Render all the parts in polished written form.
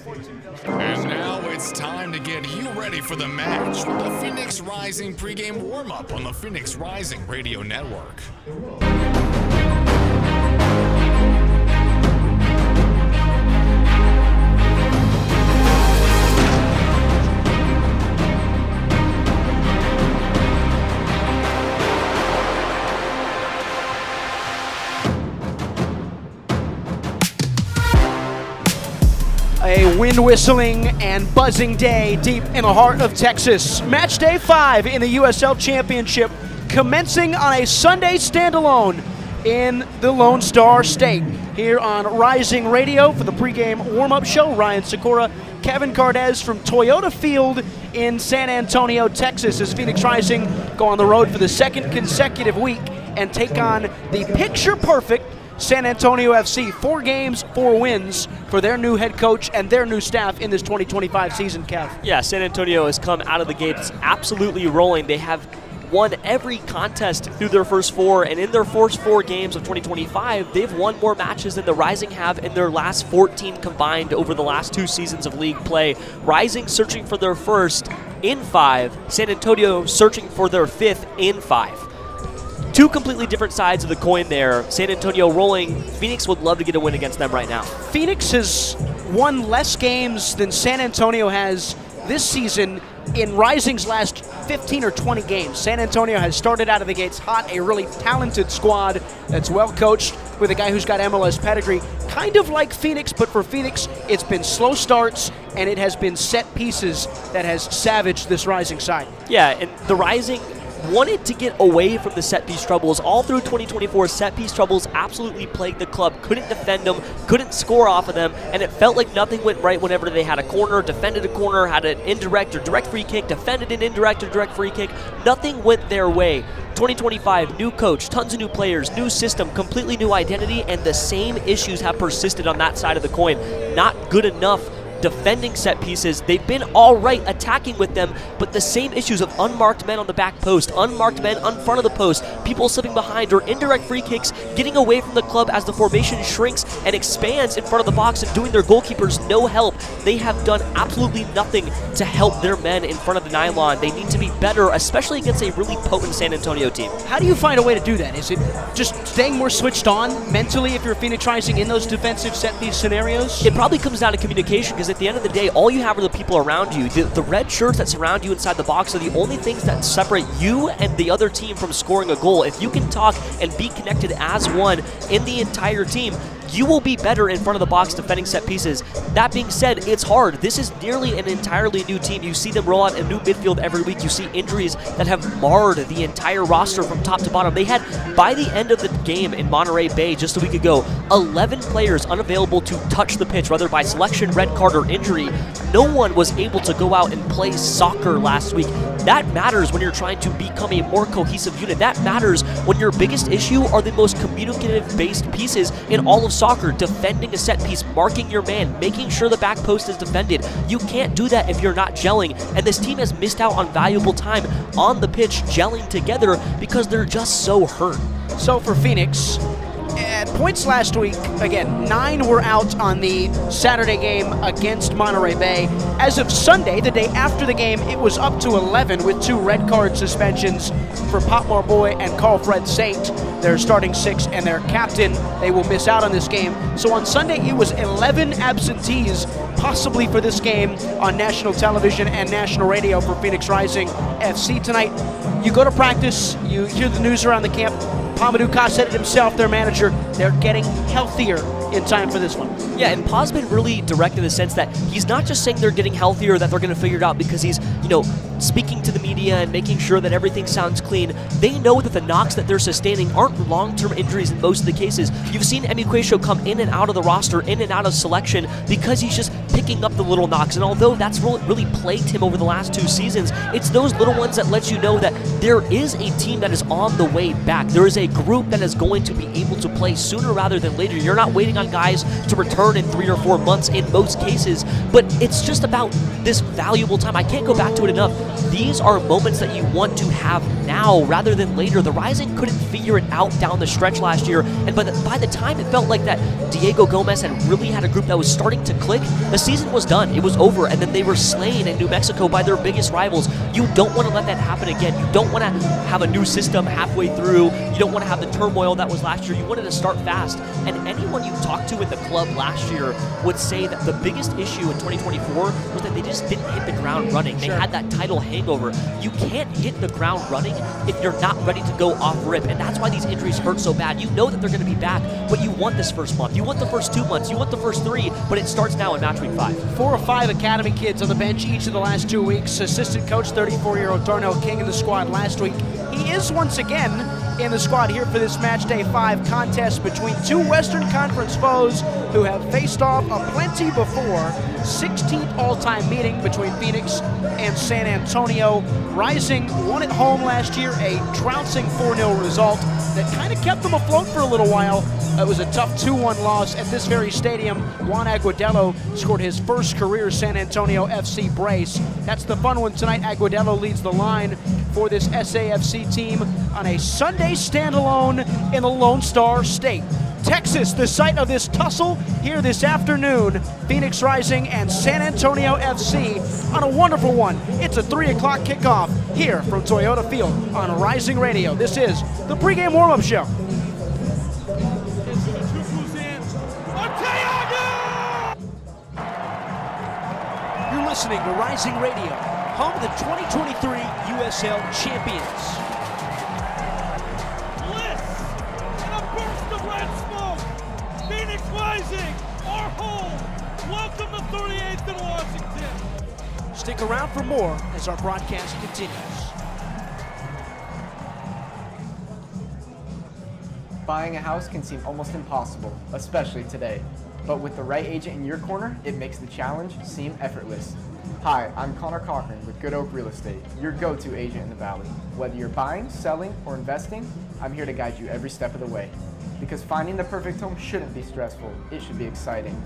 And now it's time to get you ready for the match with the Phoenix Rising pregame warm-up on the Phoenix Rising Radio Network. A wind whistling and buzzing day deep in the heart of Texas. Match day 5 in the USL Championship commencing on a Sunday standalone in the Lone Star State. Here on Rising Radio for the pregame warm-up show, Ryan Sikora, Kevin Cardez from Toyota Field in San Antonio, Texas, as Phoenix Rising go on the road for the second consecutive week and take on the picture-perfect San Antonio FC. 4 games, 4 wins for their new head coach and their new staff in this 2025 season, Kev. Yeah, San Antonio has come out of the gates absolutely rolling. They have won every contest through their first 4, and in their first 4 games of 2025, they've won more matches than the Rising have in their last 14 combined over the last 2 seasons of league play. Rising searching for their first in 5, San Antonio searching for their 5th in 5. 2 completely different sides of the coin there. San Antonio rolling. Phoenix would love to get a win against them right now. Phoenix has won less games than San Antonio has this season in Rising's last 15 or 20 games. San Antonio has started out of the gates hot, a really talented squad that's well coached with a guy who's got MLS pedigree, kind of like Phoenix, but for Phoenix, it's been slow starts and it has been set pieces that has savaged this Rising side. Yeah, and the Rising wanted to get away from the set-piece troubles. All through 2024, set-piece troubles absolutely plagued the club. Couldn't defend them, couldn't score off of them, and it felt like nothing went right whenever they had a corner, defended a corner, had an indirect or direct free kick, defended an indirect or direct free kick. Nothing went their way. 2025, new coach, tons of new players, new system, completely new identity, and the same issues have persisted on that side of the coin. Not good enough defending set pieces. They've been all right attacking with them, but the same issues of unmarked men on the back post, unmarked men on front of the post, people slipping behind, or indirect free kicks, getting away from the club as the formation shrinks and expands in front of the box and doing their goalkeepers no help. They have done absolutely nothing to help their men in front of the nylon. They need to be better, especially against a really potent San Antonio team. How do you find a way to do that? Is it just staying more switched on mentally if you're Phoenix Rising in those defensive set-piece scenarios? It probably comes down to communication, because at the end of the day, all you have are the people around you. The red shirts that surround you inside the box are the only things that separate you and the other team from scoring a goal. If you can talk and be connected as one in the entire team, you will be better in front of the box defending set pieces. That being said, it's hard. This is nearly an entirely new team. You see them roll out a new midfield every week. You see injuries that have marred the entire roster from top to bottom. They had, by the end of the game in Monterey Bay just a week ago, 11 players unavailable to touch the pitch, whether by selection, red card, or injury. No one was able to go out and play soccer last week. That matters when you're trying to become a more cohesive unit. That matters when your biggest issue are the most communicative-based pieces in all of soccer. Defending a set piece, marking your man, making sure the back post is defended. You can't do that if you're not gelling, and this team has missed out on valuable time on the pitch gelling together because they're just so hurt. So for Phoenix, at points last week, again, 9 were out on the Saturday game against Monterey Bay. As of Sunday, the day after the game, it was up to 11 with 2 red card suspensions for Pop Marboy and Carlfred Saint, their starting 6 and their captain. They will miss out on this game. So on Sunday, it was 11 absentees, possibly for this game on national television and national radio for Phoenix Rising FC tonight. You go to practice, you hear the news around the camp. Pamadou Ka said it himself, their manager, they're getting healthier in time for this one. Yeah, and Pa's been really direct in the sense that he's not just saying they're getting healthier, that they're going to figure it out because he's, speaking to the media and making sure that everything sounds clean. They know that the knocks that they're sustaining aren't long-term injuries in most of the cases. You've seen Emi Quaysho come in and out of the roster, in and out of selection, because he's just picking up the little knocks. And although that's really plagued him over the last 2 seasons, it's those little ones that let you know that there is a team that is on the way back. There is a group that is going to be able to play sooner rather than later. You're not waiting on guys to return in 3 or 4 months in most cases, but it's just about this valuable time. I can't go back to it enough. These are moments that you want to have now rather than later. The Rising couldn't figure it out down the stretch last year, and by the time it felt like that Diego Gomez had really had a group that was starting to click, the season was done. It was over, and then they were slain in New Mexico by their biggest rivals. You don't want to let that happen again. You don't want to have a new system halfway through. You don't want to have the turmoil that was last year. You wanted to start fast. And anyone you talked to in the club last year would say that the biggest issue in 2024 was that they just didn't hit the ground running. They had that title hangover. You can't hit the ground running if you're not ready to go off rip, and that's why these injuries hurt so bad. You know that they're going to be back, but you want this first month. You want the first 2 months. You want the first 3, but it starts now in match week 5. 4 or 5 academy kids on the bench each of the last 2 weeks. Assistant coach, 34-year-old Darnell King in the squad last week. He is once again in the squad here for this match day 5 contest between 2 Western Conference foes who have faced off aplenty before. 16th all-time meeting between Phoenix and San Antonio. Rising won at home last year, a trouncing 4-0 result that kind of kept them afloat for a little while. It was a tough 2-1 loss at this very stadium. Juan Aguadelo scored his first career San Antonio FC brace. That's the fun one tonight. Aguadelo leads the line for this SAFC team on a Sunday standalone in the Lone Star State. Texas, the site of this tussle here this afternoon. Phoenix Rising and San Antonio FC on a wonderful one. It's a 3 o'clock kickoff here from Toyota Field on Rising Radio. This is the pregame warm-up show. You're listening to Rising Radio, home of the 2023 USL champions. Phoenix Rising, our home. Welcome to 38th and Washington. Stick around for more as our broadcast continues. Buying a house can seem almost impossible, especially today. But with the right agent in your corner, it makes the challenge seem effortless. Hi, I'm Connor Cochran with Good Oak Real Estate, your go-to agent in the Valley. Whether you're buying, selling, or investing, I'm here to guide you every step of the way. Because finding the perfect home shouldn't be stressful, it should be exciting.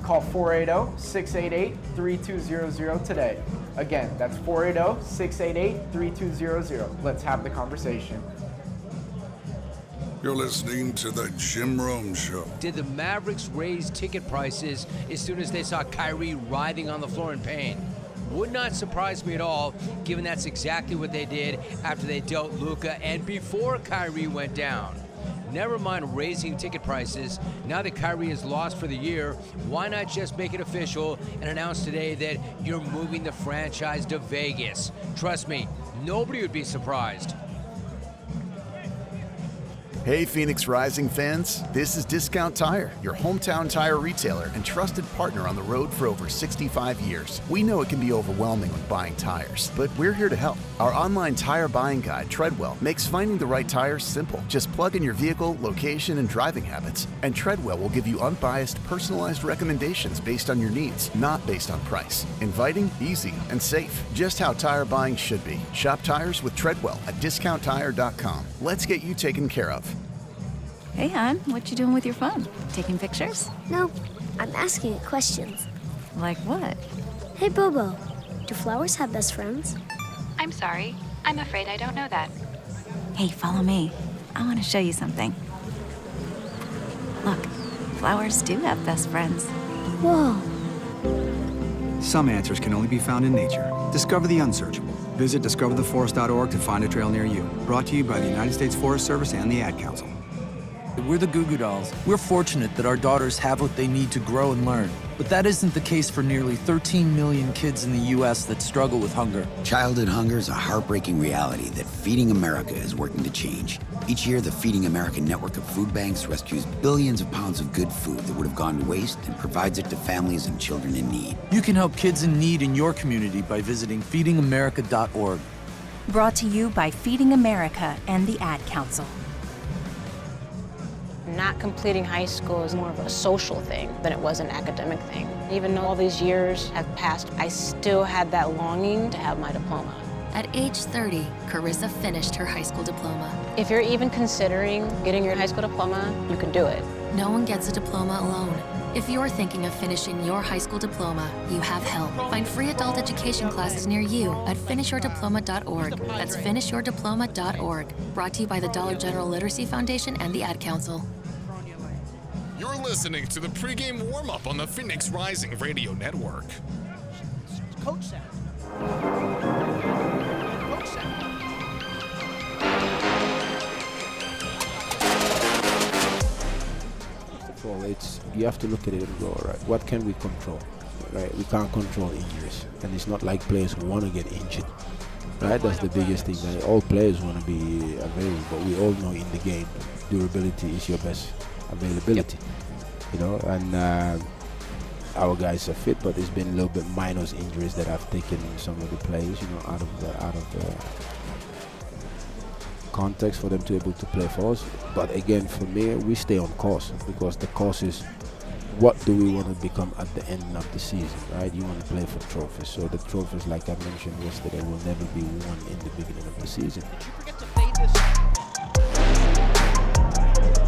Call 480-688-3200 today. Again, that's 480-688-3200. Let's have the conversation. You're listening to the Jim Rome Show. Did the Mavericks raise ticket prices as soon as they saw Kyrie writhing on the floor in pain? Would not surprise me at all, given that's exactly what they did after they dealt Luka and before Kyrie went down. Never mind raising ticket prices. Now that Kyrie is lost for the year, why not just make it official and announce today that you're moving the franchise to Vegas? Trust me, nobody would be surprised. Hey Phoenix Rising fans, this is Discount Tire, your hometown tire retailer and trusted partner on the road for over 65 years. We know it can be overwhelming when buying tires, but we're here to help. Our online tire buying guide, Treadwell, makes finding the right tires simple. Just plug in your vehicle, location, and driving habits, and Treadwell will give you unbiased, personalized recommendations based on your needs, not based on price. Inviting, easy, and safe. Just how tire buying should be. Shop tires with Treadwell at discounttire.com. Let's get you taken care of. Hey, hon, what you doing with your phone? Taking pictures? No, I'm asking it questions. Like what? Hey, Bobo, do flowers have best friends? I'm sorry. I'm afraid I don't know that. Hey, follow me. I want to show you something. Look, flowers do have best friends. Whoa. Some answers can only be found in nature. Discover the unsearchable. Visit discovertheforest.org to find a trail near you. Brought to you by the United States Forest Service and the Ad Council. We're the Goo Goo Dolls. We're fortunate that our daughters have what they need to grow and learn. But that isn't the case for nearly 13 million kids in the U.S. that struggle with hunger. Childhood hunger is a heartbreaking reality that Feeding America is working to change. Each year, the Feeding America network of food banks rescues billions of pounds of good food that would have gone to waste and provides it to families and children in need. You can help kids in need in your community by visiting feedingamerica.org. Brought to you by Feeding America and the Ad Council. Not completing high school is more of a social thing than it was an academic thing. Even though all these years have passed, I still had that longing to have my diploma. At age 30, Carissa finished her high school diploma. If you're even considering getting your high school diploma, you can do it. No one gets a diploma alone. If you're thinking of finishing your high school diploma, you have help. Find free adult education classes near you at finishyourdiploma.org. That's finishyourdiploma.org. Brought to you by the Dollar General Literacy Foundation and the Ad Council. You're listening to the pregame warm-up on the Phoenix Rising Radio Network. Coach sound. Coach sound. First of all, you have to look at it and go, all right, what can we control? Right? We can't control injuries, and it's not like players want to get injured. Right? That's the biggest thing. Right? All players want to be available, but we all know in the game, durability is your best availability. You know, and our guys are fit, but there's been a little bit minor injuries that have taken some of the players, you know, out of the context for them to be able to play for us. But again, for me, we stay on course, because the course is what do we want to become at the end of the season, right? You want to play for trophies. So the trophies, like I mentioned yesterday, will never be won in the beginning of the season.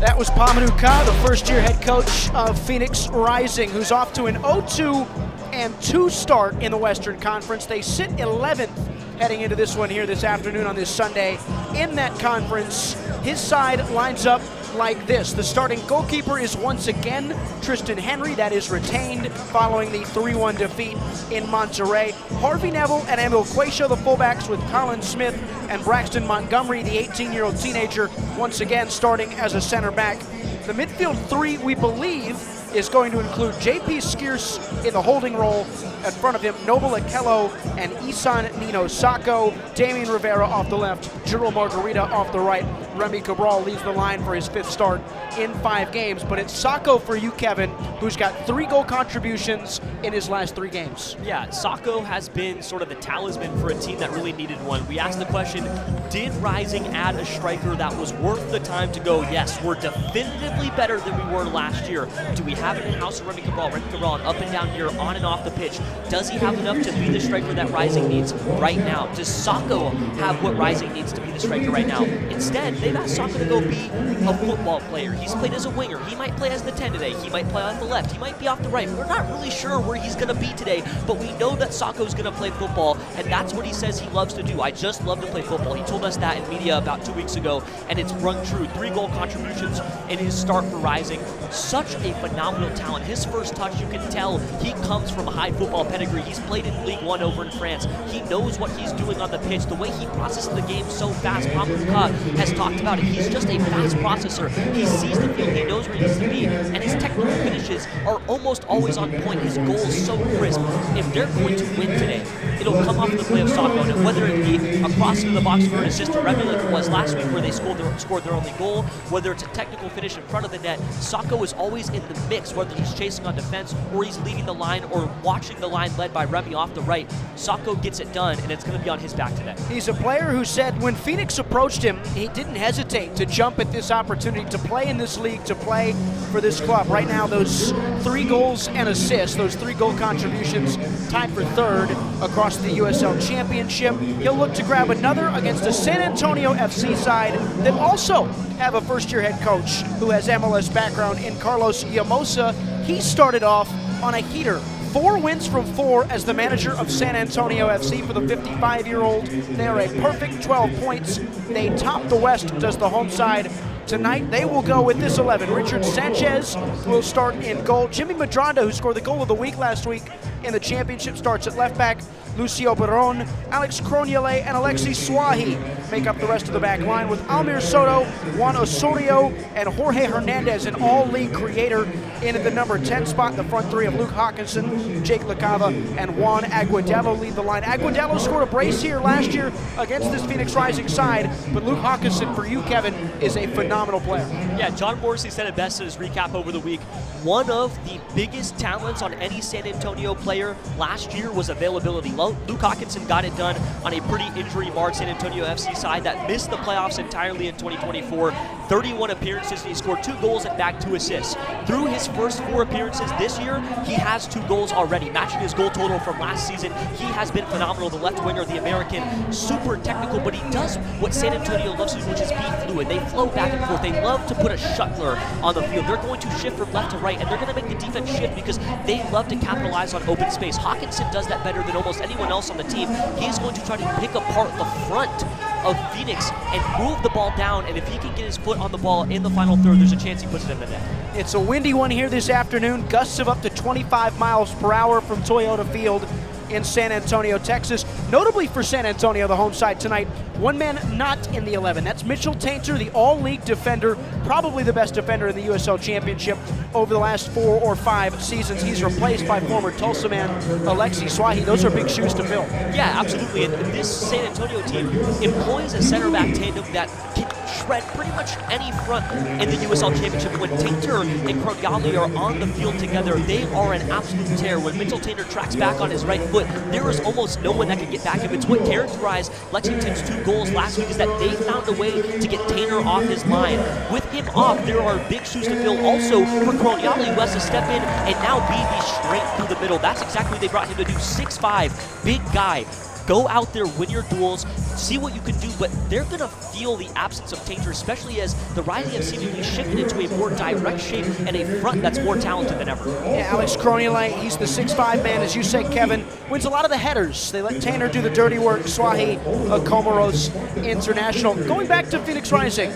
That was Pamadou Ka, the first-year head coach of Phoenix Rising, who's off to an 0-2-2 start in the Western Conference. They sit 11th heading into this one here this afternoon on this Sunday. In that conference, his side lines up like this. The starting goalkeeper is once again Tristan Henry. That is retained following the 3-1 defeat in Monterrey. Harvey Neville and Emil Quaisha, the fullbacks, with Colin Smith and Braxton Montgomery, the 18-year-old teenager, once again starting as a center back. The midfield three, we believe, is going to include J.P. Skierce in the holding role. In front of him, Noble Akello and Isan Nino Sacco. Damian Rivera off the left, Juro Margarita off the right. Remy Cabral leads the line for his 5th start in 5 games. But it's Sacco for you, Kevin, who's got 3 goal contributions in his last 3 games. Yeah, Sacco has been sort of the talisman for a team that really needed one. We asked the question, did Rising add a striker that was worth the time to go? Yes, we're definitively better than we were last year. Do we have it in-house of Remy Cabral? Remy Cabral, an up and down year, on and off the pitch. Does he have enough to be the striker that Rising needs right now? Does Sacco have what Rising needs to be the striker right now? Instead, they've asked Sacco to go be a football player. He's played as a winger. He might play as the 10 today. He might play off the left. He might be off the right. We're not really sure where he's going to be today, but we know that Sacco's going to play football, and that's what he says he loves to do. I just love to play football. He told us that in media about 2 weeks ago, and it's rung true. 3 goal contributions in his start for Rising. Such a phenomenal talent. His first touch, you can tell he comes from a high football pedigree. He's played in League One over in France. He knows what he's doing on the pitch. The way he processes the game so fast. Pamadou Ka has talked about it. He's just a fast processor. He sees the field. He knows where he needs to be. And his technical finishes are almost always on point. His goal is so crisp. If they're going to win today, it'll come off the play of Sacco. And whether it be a cross into the box for an assist to Remy like it was last week where they scored their only goal, whether it's a technical finish in front of the net, Sacco is always in the mix, whether he's chasing on defense or he's leading the line or watching the line led by Remy off the right. Sacco gets it done, and it's going to be on his back today. He's a player who said when Phoenix approached him, he didn't hesitate to jump at this opportunity to play in this league, to play for this club. Right now, those 3 goals and assists, those 3 goal contributions, tied for 3rd across the USL Championship. He'll look to grab another against a San Antonio FC side that also have a first-year head coach who has MLS background in Carlos Llamosa. He started off on a heater. 4 wins from 4 as the manager of San Antonio FC for the 55-year-old. They are a perfect 12 points. They top the West, does the home side. Tonight, they will go with this 11. Richard Sanchez will start in goal. Jimmy Medranda, who scored the goal of the week last week in the championship, starts at left back. Lucio Barron, Alex Croniele, and Alexis Swahi make up the rest of the back line, with Almir Soto, Juan Osorio, and Jorge Hernandez, an all-league creator, in at the number 10 spot. The front 3 of Luke Hawkinson, Jake LaCava, and Juan Aguadello lead the line. Aguadello scored a brace here last year against this Phoenix Rising side, but Luke Hawkinson, for you, Kevin, is a phenomenal player. Yeah, John Morrissey said it best in his recap over the week. One of the biggest talents on any San Antonio player last year was availability. Luke Hawkinson got it done on a pretty injury-marred San Antonio FC side that missed the playoffs entirely in 2024. 31 appearances, and he scored 2 goals and bagged 2 assists. Through his first 4 appearances this year, he has 2 goals already, matching his goal total from last season. He has been phenomenal. The left winger, the American, super technical, but he does what San Antonio loves to do, which is be fluid. They flow back and forth. They love to put a shuttler on the field. They're going to shift from left to right, and they're going to make the defense shift because they love to capitalize on open space. Hawkinson does that better than almost anyone else on the team. He's going to try to pick apart the front of Phoenix and move the ball down, and if he can get his foot on the ball in the final third, there's a chance he puts it in the net. It's a windy one here this afternoon. Gusts of up to 25 miles per hour from Toyota Field in San Antonio, Texas. Notably for San Antonio, the home side tonight, one man not in the 11. That's Mitchell Taintor, the all-league defender, probably the best defender in the USL Championship over the last 4 or 5 seasons. He's replaced by former Tulsa man Alexi Swahi. Those are big shoes to fill. Yeah, absolutely. And this San Antonio team employs a center-back tandem that can shred pretty much any front in the USL Championship. When Taintor and Krognali are on the field together, they are an absolute tear. When Mitchell Taintor tracks back on his right foot, there is almost no one that can get back him. It's what characterized Lexington's 2 goals last week, is that they found a way to get Taintor off his line. With him off, there are big shoes to fill also for Krognali, who has to step in and now be the straight through the middle. That's exactly what they brought him to do. 6'5", big guy. Go out there, win your duels, see what you can do, but they're going to feel the absence of Taintor, especially as the Rising have seemingly shifted into a more direct shape and a front that's more talented than ever. Yeah, Alex Krognali, he's the 6'5" man, as you say, Kevin, wins a lot of the headers. They let Taintor do the dirty work. Swahi, a Comoros international. Going back to Phoenix Rising,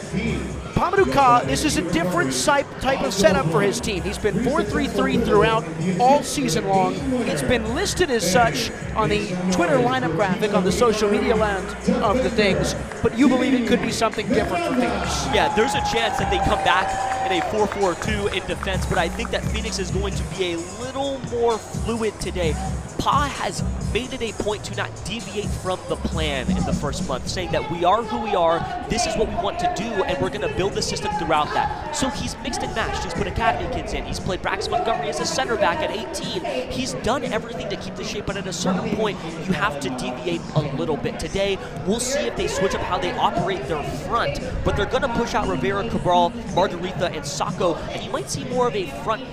Pamadou Ka, this is a different type of setup for his team. He's been 4-3-3 throughout all season long. It's been listed as such on the Twitter lineup graphic on the social media land of the things, but you believe it could be something different for Phoenix. Yeah, there's a chance that they come back in a 4-4-2 in defense, but I think that Phoenix is going to be a little more fluid today. Pa has made it a point to not deviate from the plan in the first month, saying that we are who we are, this is what we want to do, and we're going to build the system throughout that. So he's mixed and matched. He's put academy kids in. He's played Braxton Montgomery as a center back at 18. He's done everything to keep the shape, but at a certain point, you have to deviate a little bit. Today, we'll see if they switch up how they operate their front, but they're going to push out Rivera, Cabral, Margarita, and Sacco, and you might see more of a front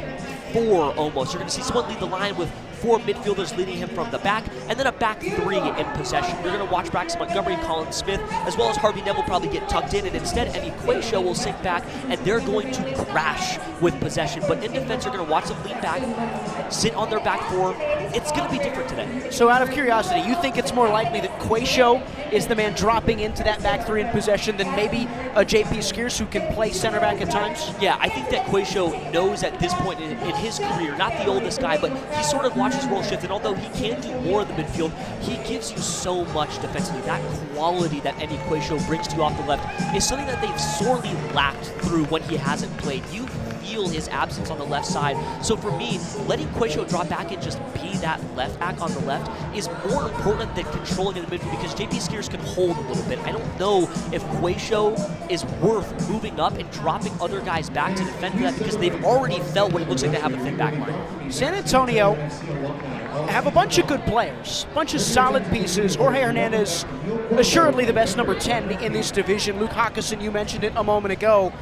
4 almost. You're going to see someone lead the line with 4 midfielders leading him from the back, and then a back 3 in possession. You're going to watch Braxton Montgomery and Colin Smith, as well as Harvey Neville probably get tucked in, and instead Emi Quayshaw will sink back, and they're going to crash with possession. But in defense, you're going to watch them lean back, sit on their back 4. It's going to be different today. So out of curiosity, you think it's more likely that Quayshaw is the man dropping into that back 3 in possession than maybe a JP Skeers who can play center back at times? Yeah, I think that Quayshaw knows at this point in his career, not the oldest guy, but he sort of watches role shift, and although he can do more in the midfield, he gives you so much defensively. That quality that Emi Quayshaw brings to you off the left is something that they've sorely lacked through when he hasn't played. You feel his absence on the left side. So for me, letting Quayshaw drop back and just be that left back on the left is more important than controlling in the midfield, because JP Skeers can hold a little bit. I don't know if Quayshaw is worth moving up and dropping other guys back to defend for that, because they've already felt what it looks like to have a thin back line. San Antonio have a bunch of good players, a bunch of solid pieces. Jorge Hernandez, assuredly the best number 10 in this division. Luke Hawkinson, you mentioned it a moment ago.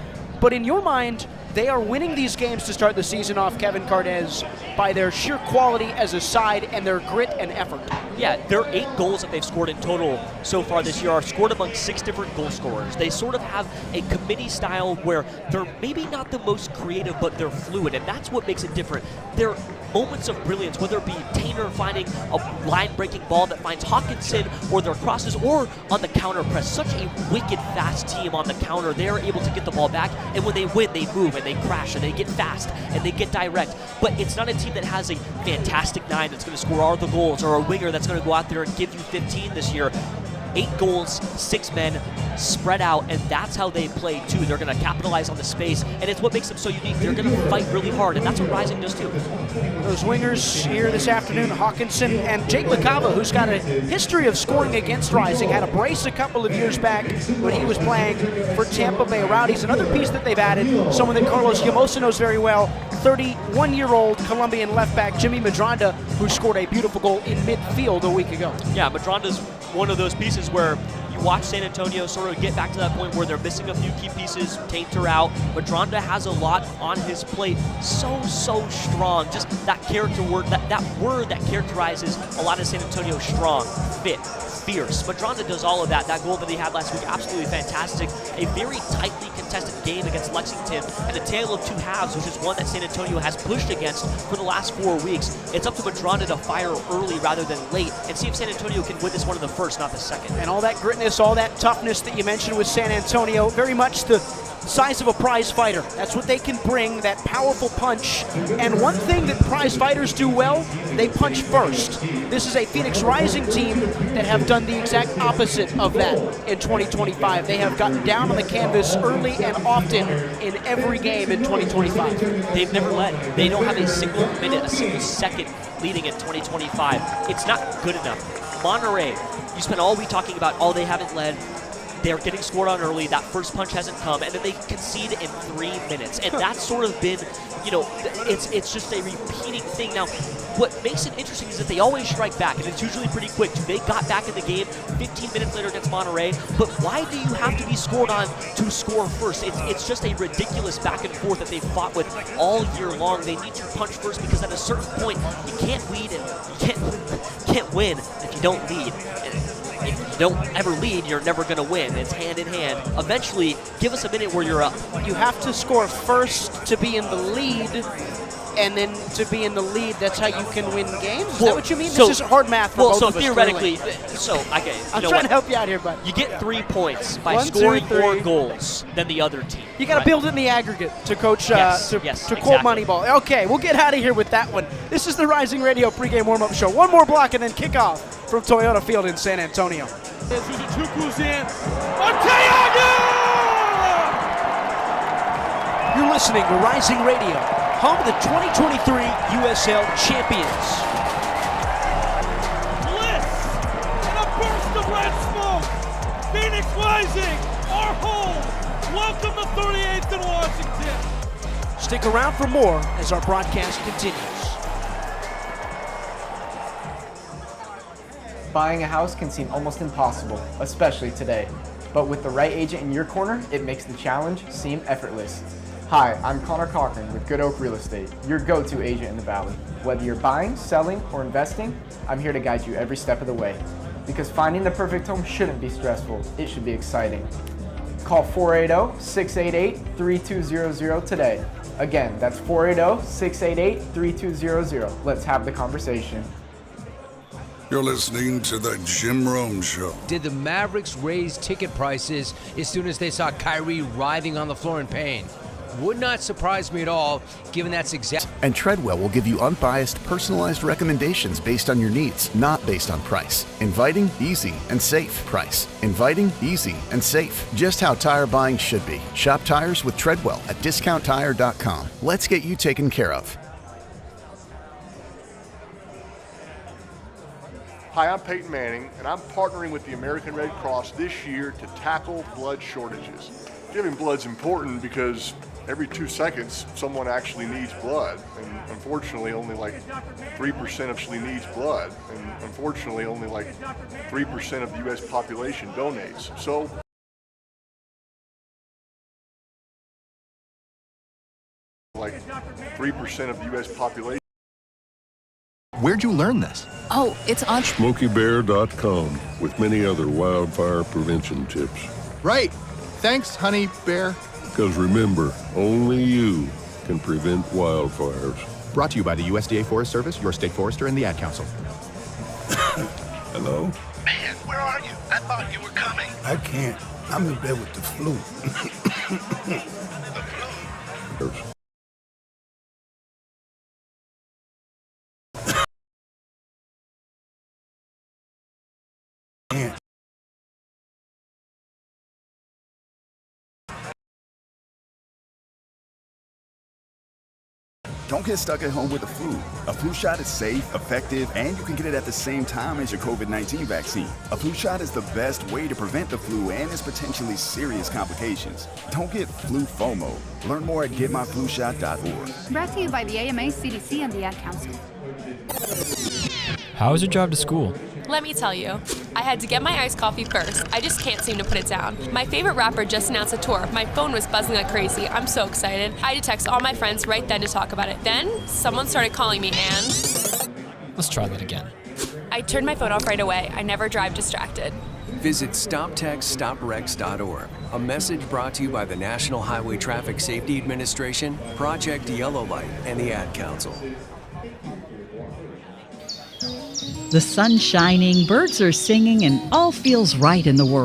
But in your mind, they are winning these games to start the season off, Kevin Cardez, by their sheer quality as a side and their grit and effort. Yeah, their 8 goals that they've scored in total so far this year are scored among 6 different goal scorers. They sort of have a committee style where they're maybe not the most creative, but they're fluid, and that's what makes it different. They're moments of brilliance, whether it be Taintor finding a line-breaking ball that finds Hawkinson, or their crosses, or on the counter press. Such a wicked fast team on the counter. They are able to get the ball back, and when they win, they move, and they crash, and they get fast, and they get direct. But it's not a team that has a fantastic 9 that's going to score all the goals, or a winger that's going to go out there and give you 15 this year. 8 goals, 6 men, spread out, and that's how they play too. They're going to capitalize on the space, and it's what makes them so unique. They're going to fight really hard, and that's what Rising does too. Those wingers here this afternoon, Hawkinson and Jake LaCava, who's got a history of scoring against Rising, had a brace a couple of years back when he was playing for Tampa Bay Rowdies. Another piece that they've added, someone that Carlos Llamosa knows very well, 31-year-old Colombian left back Jimmy Medranda, who scored a beautiful goal in midfield a week ago. Yeah, Medranda's one of those pieces where you watch San Antonio sort of get back to that point where they're missing a few key pieces. Taintor out. Medranda has a lot on his plate. So strong. Just that character word, that word that characterizes a lot of San Antonio: strong, fit, fierce. Madrona does all of that. That goal that he had last week, absolutely fantastic. A very tightly contested game against Lexington, and a tale of two halves, which is one that San Antonio has pushed against for the last 4 weeks. It's up to Madrona to fire early rather than late, and see if San Antonio can win this one in the first, not the second. And all that gritness, all that toughness that you mentioned with San Antonio, very much the size of a prize fighter. That's what they can bring, that powerful punch. And one thing that prize fighters do well, they punch first. This is a Phoenix Rising team that have done the exact opposite of that in 2025. They have gotten down on the canvas early and often in every game in 2025. They've never led. They don't have a single minute, a single second leading in 2025. It's not good enough. Monterey, you spent all week talking about all they haven't led. They're getting scored on early, that first punch hasn't come, and then they concede in 3 minutes. And that's sort of been, it's just a repeating thing. Now, what makes it interesting is that they always strike back, and it's usually pretty quick. They got back in the game 15 minutes later against Monterey, but why do you have to be scored on to score first? It's just a ridiculous back and forth that they've fought with all year long. They need to punch first because at a certain point, you can't lead and you can't win if you don't lead. If you don't ever lead, you're never going to win. It's hand in hand. Eventually, give us a minute where you're up. You have to score first to be in the lead, and then to be in the lead, that's how you can win games? Is that what you mean? This is hard math for both of us, theoretically, clearly. I'm trying to help you out here, bud. You get 3 points by scoring more goals than the other team. You got to build it in the aggregate to coach, yes, to exactly. quote Moneyball. Okay, we'll get out of here with that one. This is the Rising Radio pregame warm-up show. One more block and then kickoff from Toyota Field in San Antonio. Zuzuchukwu's in. Arteaga! You're listening to Rising Radio, home of the 2023 USL champions. Bliss and a burst of red smoke. Phoenix Rising, our home. Welcome to 38th and Washington. Stick around for more as our broadcast continues. Buying a house can seem almost impossible, especially today. But with the right agent in your corner, it makes the challenge seem effortless. Hi, I'm Connor Cochran with Good Oak Real Estate, your go-to agent in the Valley. Whether you're buying, selling, or investing, I'm here to guide you every step of the way. Because finding the perfect home shouldn't be stressful, it should be exciting. Call 480-688-3200 today. Again, that's 480-688-3200. Let's have the conversation. You're listening to The Jim Rome Show. Did the Mavericks raise ticket prices as soon as they saw Kyrie writhing on the floor in pain? Would not surprise me at all, given that's exact. And Treadwell will give you unbiased, personalized recommendations based on your needs, not based on price. Inviting, easy, and safe. Price. Inviting, easy, and safe. Just how tire buying should be. Shop tires with Treadwell at DiscountTire.com. Let's get you taken care of. Hi, I'm Peyton Manning, and I'm partnering with the American Red Cross this year to tackle blood shortages. Giving blood's important because every 2 seconds, someone actually needs blood, and unfortunately, only like 3% actually needs blood, and unfortunately, only like 3% of the U.S. population donates. So, like 3% of the U.S. population. Where'd you learn this? Oh, it's on SmokeyBear.com with many other wildfire prevention tips. Right. Thanks, Honey Bear. Because remember, only you can prevent wildfires. Brought to you by the USDA Forest Service, your state forester, and the Ad Council. Hello? Man, where are you? I thought you were coming. I can't. I'm in bed with the flu. Don't get stuck at home with the flu. A flu shot is safe, effective, and you can get it at the same time as your COVID-19 vaccine. A flu shot is the best way to prevent the flu and its potentially serious complications. Don't get flu FOMO. Learn more at getmyflushot.org. Brought to you by the AMA, CDC, and the Ad Council. How was your drive to school? Let me tell you, I had to get my iced coffee first. I just can't seem to put it down. My favorite rapper just announced a tour. My phone was buzzing like crazy. I'm so excited. I had to text all my friends right then to talk about it. Then, someone started calling me and... Let's try that again. I turned my phone off right away. I never drive distracted. Visit StopTextsStopWrecks.org. A message brought to you by the National Highway Traffic Safety Administration, Project Yellow Light, and the Ad Council. The sun's shining, birds are singing, and all feels right in the world.